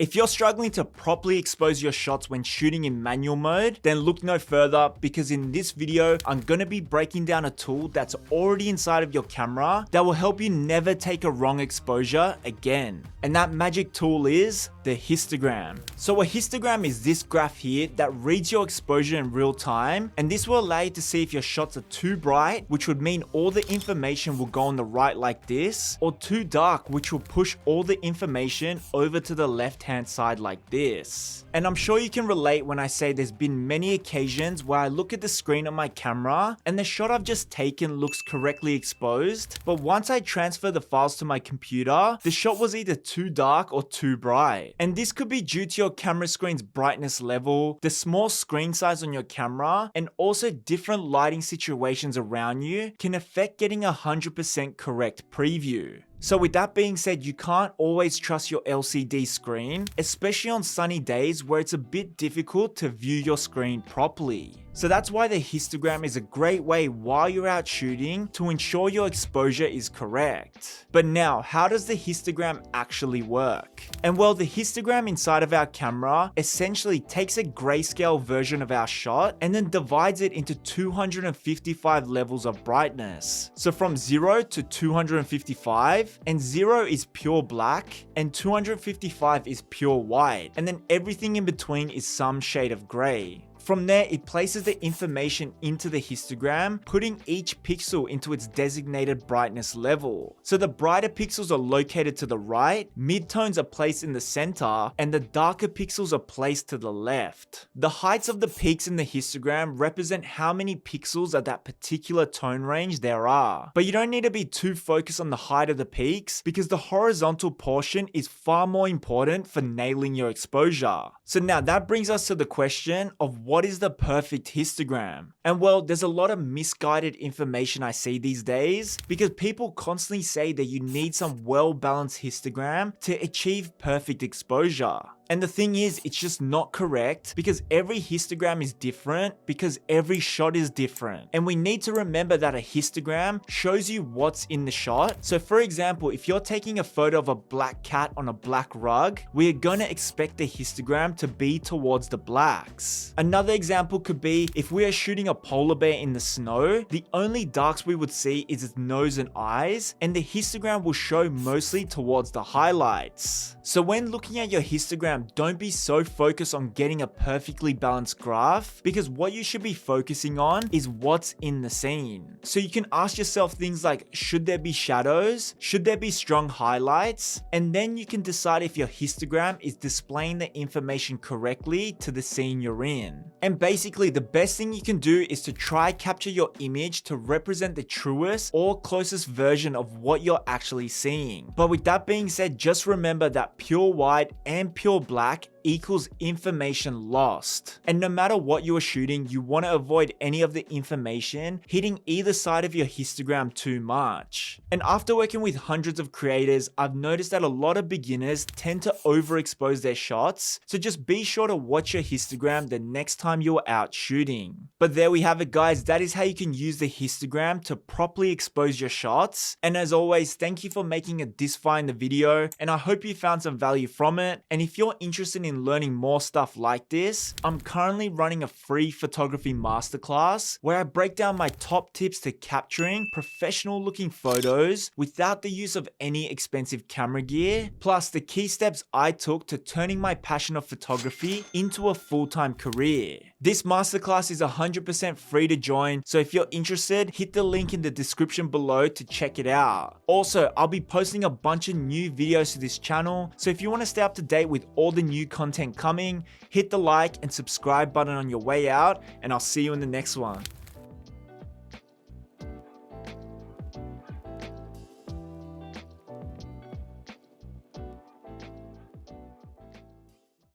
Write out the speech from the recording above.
If you're struggling to properly expose your shots when shooting in manual mode, then look no further, because in this video, I'm gonna be breaking down a tool that's already inside of your camera that will help you never take a wrong exposure again. And that magic tool is the histogram. So a histogram is this graph here that reads your exposure in real time, and this will allow you to see if your shots are too bright, which would mean all the information will go on the right like this, or too dark, which will push all the information over to the left-hand side like this. And I'm sure you can relate when I say there's been many occasions where I look at the screen on my camera and the shot I've just taken looks correctly exposed, but once I transfer the files to my computer, the shot was either too dark or too bright. And this could be due to your camera screen's brightness level, the small screen size on your camera, and also different lighting situations around you can affect getting a 100% correct preview. So with that being said, you can't always trust your LCD screen, especially on sunny days where it's a bit difficult to view your screen properly. So that's why the histogram is a great way while you're out shooting to ensure your exposure is correct. But now, how does the histogram actually work? And well, the histogram inside of our camera essentially takes a grayscale version of our shot and then divides it into 255 levels of brightness. So from 0 to 255, and 0 is pure black, and 255 is pure white, and then everything in between is some shade of gray. From there, it places the information into the histogram, putting each pixel into its designated brightness level. So the brighter pixels are located to the right, midtones are placed in the center, and the darker pixels are placed to the left. The heights of the peaks in the histogram represent how many pixels at that particular tone range there are. But you don't need to be too focused on the height of the peaks, because the horizontal portion is far more important for nailing your exposure. So now that brings us to the question of what is the perfect histogram? And well, there's a lot of misguided information I see these days, because people constantly say that you need some well-balanced histogram to achieve perfect exposure. And the thing is, it's just not correct, because every histogram is different, because every shot is different. And we need to remember that a histogram shows you what's in the shot. So for example, if you're taking a photo of a black cat on a black rug, we're gonna expect the histogram to be towards the blacks. Another example could be if we are shooting a polar bear in the snow, the only darks we would see is its nose and eyes, and the histogram will show mostly towards the highlights. So when looking at your histogram, don't be so focused on getting a perfectly balanced graph, because what you should be focusing on is what's in the scene. So you can ask yourself things like, should there be shadows? Should there be strong highlights? And then you can decide if your histogram is displaying the information correctly to the scene you're in. And basically, the best thing you can do is to try capture your image to represent the truest or closest version of what you're actually seeing. But with that being said, just remember that pure white and pure black equals information lost. And no matter what you are shooting, you want to avoid any of the information hitting either side of your histogram too much. And after working with hundreds of creators, I've noticed that a lot of beginners tend to overexpose their shots, so just be sure to watch your histogram the next time you're out shooting. But there we have it, guys. That is how you can use the histogram to properly expose your shots. And as always, thank you for making it this far in the video, and I hope you found some value from it. And if you're interested in learning more stuff like this, I'm currently running a free photography masterclass where I break down my top tips to capturing professional looking photos without the use of any expensive camera gear, plus the key steps I took to turning my passion of photography into a full-time career. This masterclass is 100% free to join, so if you're interested, hit the link in the description below to check it out. Also, I'll be posting a bunch of new videos to this channel, so if you want to stay up to date with all the new content coming, hit the like and subscribe button on your way out, and I'll see you in the next one.